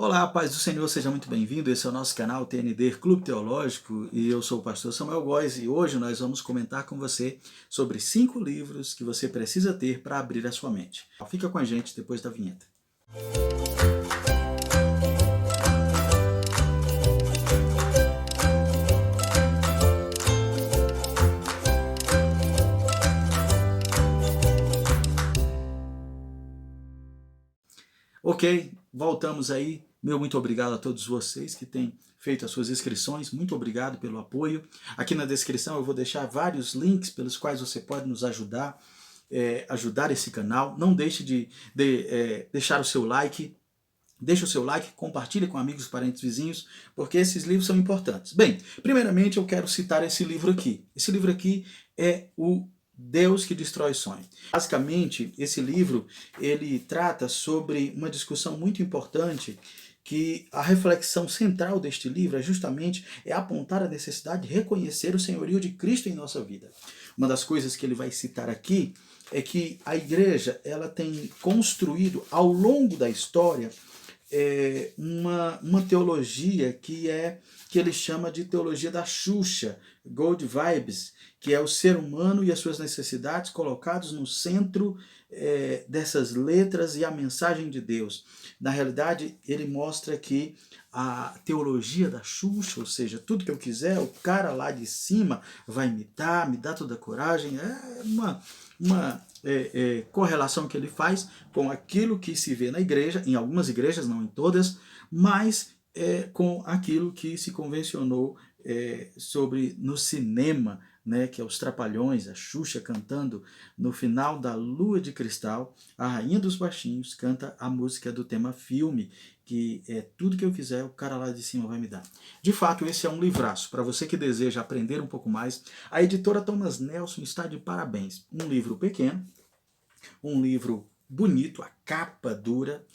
Olá, paz do Senhor, seja muito bem-vindo. Esse é o nosso canal TND Clube Teológico e eu sou o pastor Samuel Góes e hoje nós vamos comentar com você sobre 5 livros que você precisa ter para abrir a sua mente. Fica com a gente depois da vinheta. Ok, voltamos aí. Meu muito obrigado a todos vocês que têm feito as suas inscrições. Muito obrigado pelo apoio. Aqui na descrição eu vou deixar vários links pelos quais você pode nos ajudar, ajudar esse canal. Não deixe de deixar o seu like. Deixe o seu like, compartilhe com amigos, parentes, vizinhos, porque esses livros são importantes. Bem, primeiramente eu quero citar esse livro aqui. Esse livro aqui é o Deus que Destrói Sonhos. Basicamente, esse livro ele trata sobre uma discussão muito importante, que a reflexão central deste livro é justamente apontar a necessidade de reconhecer o senhorio de Cristo em nossa vida. Uma das coisas que ele vai citar aqui é que a igreja ela tem construído ao longo da história uma teologia que ele chama de teologia da Xuxa, Good Vibes, que é o ser humano e as suas necessidades colocados no centro dessas letras e a mensagem de Deus. Na realidade, ele mostra que a teologia da Xuxa, ou seja, tudo que eu quiser, o cara lá de cima vai me dar toda a coragem, é uma correlação que ele faz com aquilo que se vê na igreja, em algumas igrejas, não em todas, mas com aquilo que se convencionou sobre no cinema, né, que é os Trapalhões, a Xuxa cantando no final da Lua de Cristal, a Rainha dos Baixinhos canta a música do tema filme, que é tudo que eu quiser, o cara lá de cima vai me dar. De fato, esse é um livraço. Para você que deseja aprender um pouco mais, a editora Thomas Nelson está de parabéns. Um livro pequeno, um livro bonito, a capa dura,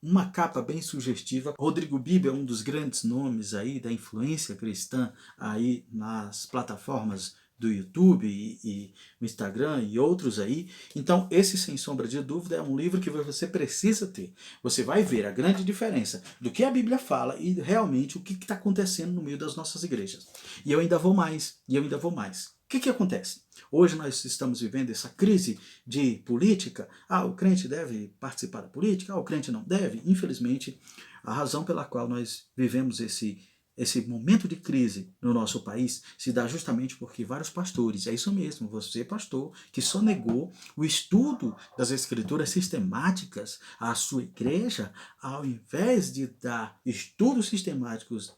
uma capa bem sugestiva. Rodrigo Bibo é um dos grandes nomes aí da influência cristã aí nas plataformas do YouTube e o Instagram e outros aí. Então, esse, sem sombra de dúvida, é um livro que você precisa ter. Você vai ver a grande diferença do que a Bíblia fala e realmente o que está acontecendo no meio das nossas igrejas. E eu ainda vou mais, e eu ainda vou mais. O que acontece? Hoje nós estamos vivendo essa crise de política. O crente deve participar da política, o crente não deve. Infelizmente, a razão pela qual nós vivemos esse momento de crise no nosso país se dá justamente porque vários pastores, é isso mesmo, você pastor, que só negou o estudo das escrituras sistemáticas à sua igreja, ao invés de dar estudos sistemáticos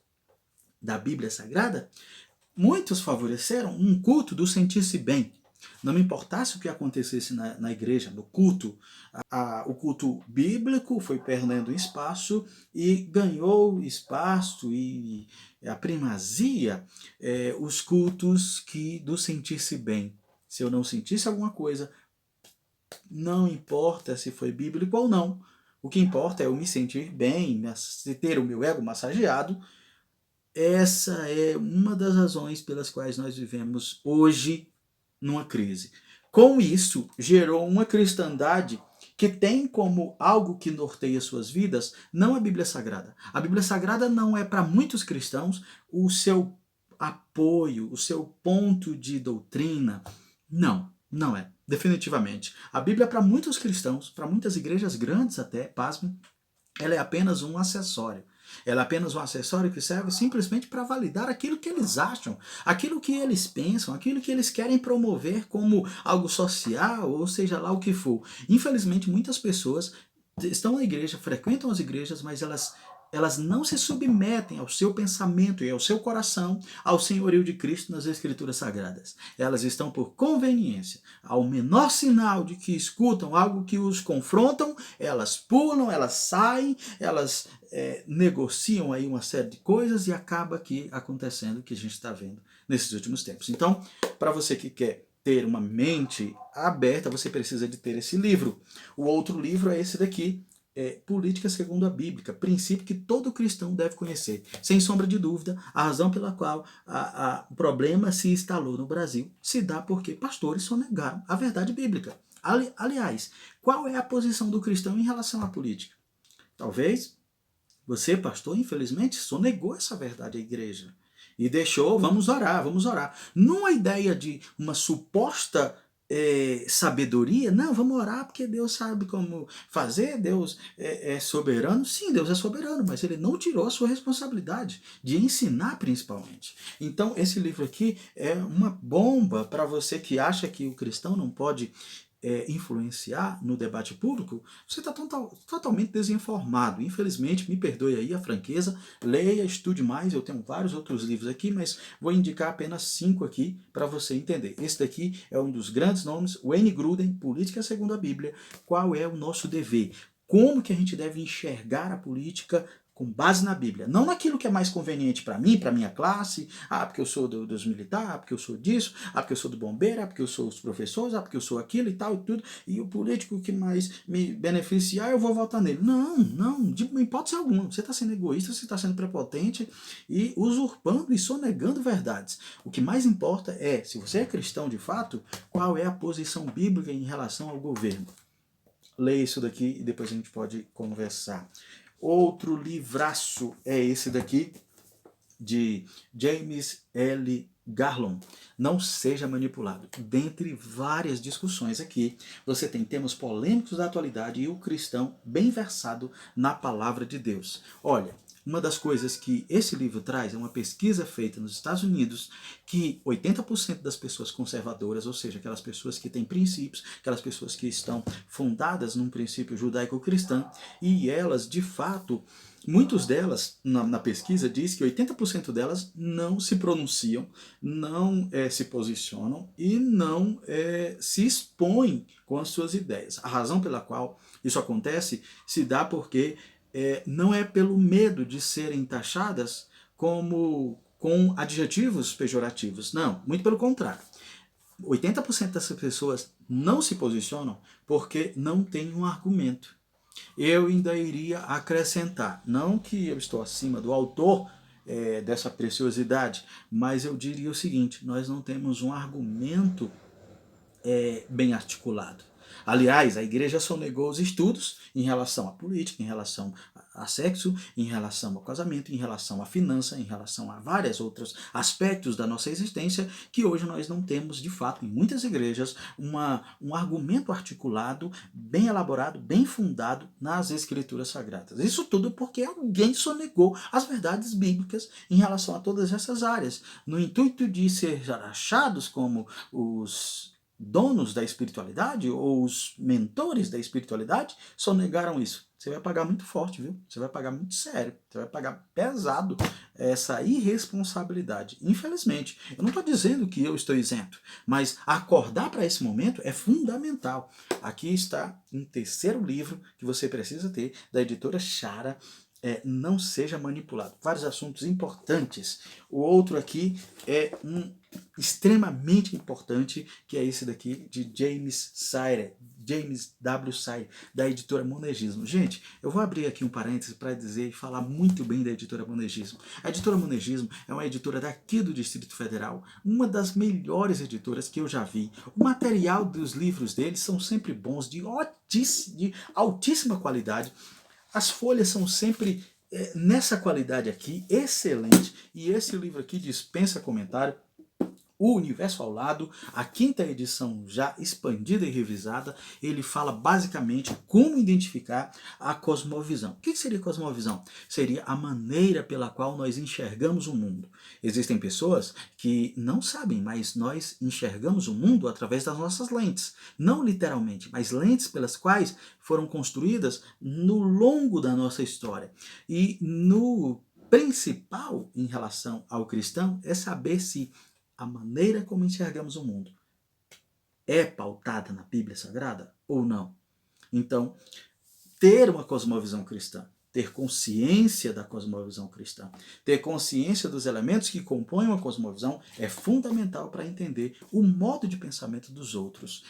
da Bíblia Sagrada, muitos favoreceram um culto do sentir-se bem. Não me importasse o que acontecesse na igreja, no culto, o culto bíblico foi perdendo espaço e ganhou espaço e a primazia os cultos do sentir-se bem. Se eu não sentisse alguma coisa, não importa se foi bíblico ou não. O que importa é eu me sentir bem, ter o meu ego massageado. Essa é uma das razões pelas quais nós vivemos hoje numa crise. Com isso, gerou uma cristandade que tem como algo que norteia suas vidas não a Bíblia Sagrada. A Bíblia Sagrada não é para muitos cristãos o seu apoio, o seu ponto de doutrina. Não, não é. Definitivamente. A Bíblia para muitos cristãos, para muitas igrejas grandes até, pasme, ela é apenas um acessório. Ela é apenas um acessório que serve simplesmente para validar aquilo que eles acham, aquilo que eles pensam, aquilo que eles querem promover como algo social, ou seja lá o que for. Infelizmente, muitas pessoas estão na igreja, frequentam as igrejas, mas elas não se submetem ao seu pensamento e ao seu coração ao senhorio de Cristo nas Escrituras Sagradas. Elas estão por conveniência. Ao menor sinal de que escutam algo que os confrontam, elas pulam, elas saem, elas negociam aí uma série de coisas e acaba aqui acontecendo o que a gente está vendo nesses últimos tempos. Então, para você que quer ter uma mente aberta, você precisa de ter esse livro. O outro livro é esse daqui, Política segundo a Bíblia, princípio que todo cristão deve conhecer. Sem sombra de dúvida, a razão pela qual o problema se instalou no Brasil se dá porque pastores só negaram a verdade bíblica. Aliás, qual é a posição do cristão em relação à política? Talvez Você, pastor, infelizmente, sonegou essa verdade à igreja. E deixou, vamos orar, vamos orar. Numa ideia de uma suposta sabedoria, não, vamos orar porque Deus sabe como fazer, Deus é soberano. Sim, Deus é soberano, mas ele não tirou a sua responsabilidade de ensinar principalmente. Então, esse livro aqui é uma bomba para você que acha que o cristão não pode influenciar no debate público. Você está totalmente desinformado. Infelizmente, me perdoe aí a franqueza, leia, estude mais. Eu tenho vários outros livros aqui, mas vou indicar apenas 5 aqui para você entender. Esse daqui é um dos grandes nomes, Wayne Grudem, Política segundo a Bíblia. Qual é o nosso dever? Como que a gente deve enxergar a política com base na Bíblia, não naquilo que é mais conveniente para mim, para minha classe, porque eu sou dos militares, porque eu sou disso, porque eu sou do bombeiro, porque eu sou os professores, porque eu sou aquilo e tal e tudo, e o político que mais me beneficiar, eu vou votar nele. Não, não, de hipótese alguma. Você está sendo egoísta, você está sendo prepotente e usurpando e sonegando verdades. O que mais importa é, se você é cristão de fato, qual é a posição bíblica em relação ao governo. Leia isso daqui e depois a gente pode conversar. Outro livraço é esse daqui, de James L. Garland, Não Seja Manipulado. Dentre várias discussões aqui, você tem temas polêmicos da atualidade e o cristão bem versado na palavra de Deus. Olha, uma das coisas que esse livro traz é uma pesquisa feita nos Estados Unidos que 80% das pessoas conservadoras, ou seja, aquelas pessoas que têm princípios, aquelas pessoas que estão fundadas num princípio judaico-cristão, e elas, de fato, muitas delas, na pesquisa, diz que 80% delas não se pronunciam, não se posicionam e não se expõem com as suas ideias. A razão pela qual isso acontece se dá porque não é pelo medo de serem taxadas como com adjetivos pejorativos. Não, muito pelo contrário. 80% dessas pessoas não se posicionam porque não têm um argumento. Eu ainda iria acrescentar, não que eu estou acima do autor dessa preciosidade, mas eu diria o seguinte, nós não temos um argumento bem articulado. Aliás, a igreja só negou os estudos em relação à política, em relação a sexo, em relação ao casamento, em relação à finança, em relação a vários outros aspectos da nossa existência que hoje nós não temos, de fato, em muitas igrejas, um argumento articulado, bem elaborado, bem fundado nas escrituras sagradas. Isso tudo porque alguém sonegou as verdades bíblicas em relação a todas essas áreas, no intuito de ser achados como os donos da espiritualidade ou os mentores da espiritualidade só negaram isso. Você vai pagar muito forte, viu? Você vai pagar muito sério. Você vai pagar pesado essa irresponsabilidade. Infelizmente, eu não estou dizendo que eu estou isento, mas acordar para esse momento é fundamental. Aqui está um terceiro livro que você precisa ter, da editora Chara, Não Seja Manipulado. Vários assuntos importantes. O outro aqui é um extremamente importante, que é esse daqui de James W. Sire, da editora Monegismo. Gente, eu vou abrir aqui um parêntese para dizer e falar muito bem da editora Monegismo. A editora Monegismo é uma editora daqui do Distrito Federal, uma das melhores editoras que eu já vi. O material dos livros deles são sempre bons, de altíssima qualidade. As folhas são sempre nessa qualidade aqui, excelente. E esse livro aqui dispensa comentário. O Universo ao Lado, a 5ª edição já expandida e revisada, ele fala basicamente como identificar a cosmovisão. O que seria cosmovisão? Seria a maneira pela qual nós enxergamos o mundo. Existem pessoas que não sabem, mas nós enxergamos o mundo através das nossas lentes. Não literalmente, mas lentes pelas quais foram construídas no longo da nossa história. E no principal em relação ao cristão é saber se a maneira como enxergamos o mundo é pautada na Bíblia Sagrada ou não. Então, ter uma cosmovisão cristã, ter consciência da cosmovisão cristã, ter consciência dos elementos que compõem uma cosmovisão é fundamental para entender o modo de pensamento dos outros,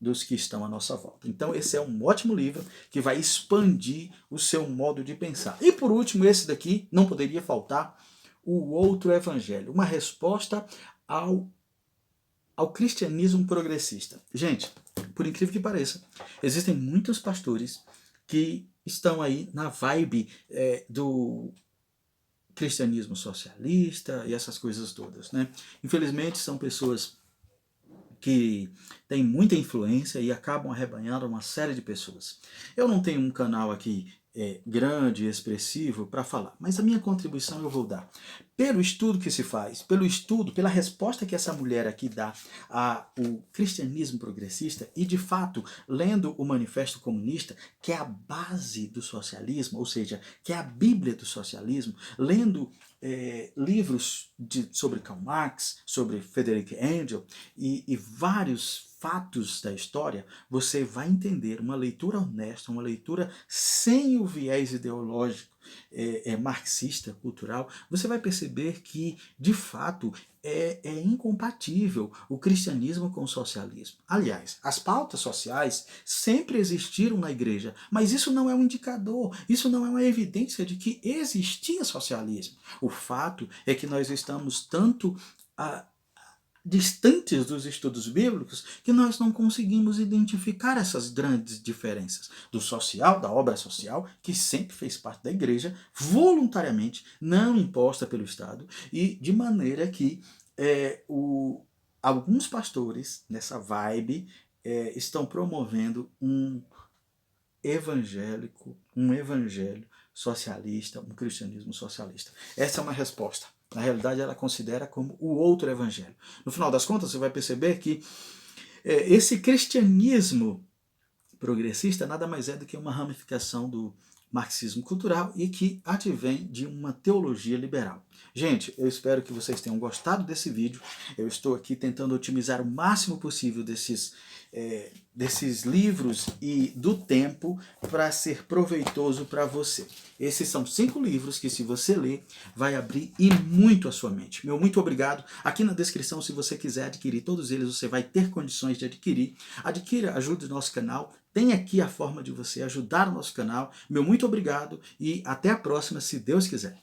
dos que estão à nossa volta. Então esse é um ótimo livro que vai expandir o seu modo de pensar. E por último, esse daqui não poderia faltar, O Outro Evangelho, uma resposta ao cristianismo progressista. Gente, por incrível que pareça, existem muitos pastores que estão aí na vibe do cristianismo socialista e essas coisas todas, né? Infelizmente são pessoas que têm muita influência e acabam arrebanhando uma série de pessoas. Eu não tenho um canal aqui grande, expressivo para falar, mas a minha contribuição eu vou dar. Pelo estudo que se faz, pelo estudo, pela resposta que essa mulher aqui dá ao cristianismo progressista e, de fato, lendo o Manifesto Comunista, que é a base do socialismo, ou seja, que é a Bíblia do socialismo, lendo livros sobre Karl Marx, sobre Friedrich Engels e vários fatos da história, você vai entender uma leitura honesta, uma leitura sem o viés ideológico marxista, cultural, você vai perceber que, de fato, é incompatível o cristianismo com o socialismo. Aliás, as pautas sociais sempre existiram na igreja, mas isso não é um indicador, isso não é uma evidência de que existia socialismo. O fato é que nós estamos tanto distantes dos estudos bíblicos que nós não conseguimos identificar essas grandes diferenças do social, da obra social, que sempre fez parte da igreja, voluntariamente, não imposta pelo Estado, e de maneira que alguns pastores, nessa vibe, estão promovendo um evangelho socialista, um cristianismo socialista. Essa é uma resposta. Na realidade, ela considera como o outro evangelho. No final das contas, você vai perceber que esse cristianismo progressista nada mais é do que uma ramificação do marxismo cultural e que advém de uma teologia liberal. Gente, eu espero que vocês tenham gostado desse vídeo. Eu estou aqui tentando otimizar o máximo possível desses livros e do tempo para ser proveitoso para você. Esses são 5 livros que, se você ler, vai abrir e muito a sua mente. Meu muito obrigado. Aqui na descrição, se você quiser adquirir todos eles, você vai ter condições de adquirir. Adquira, ajude o nosso canal. Tem aqui a forma de você ajudar o nosso canal. Meu muito obrigado e até a próxima, se Deus quiser.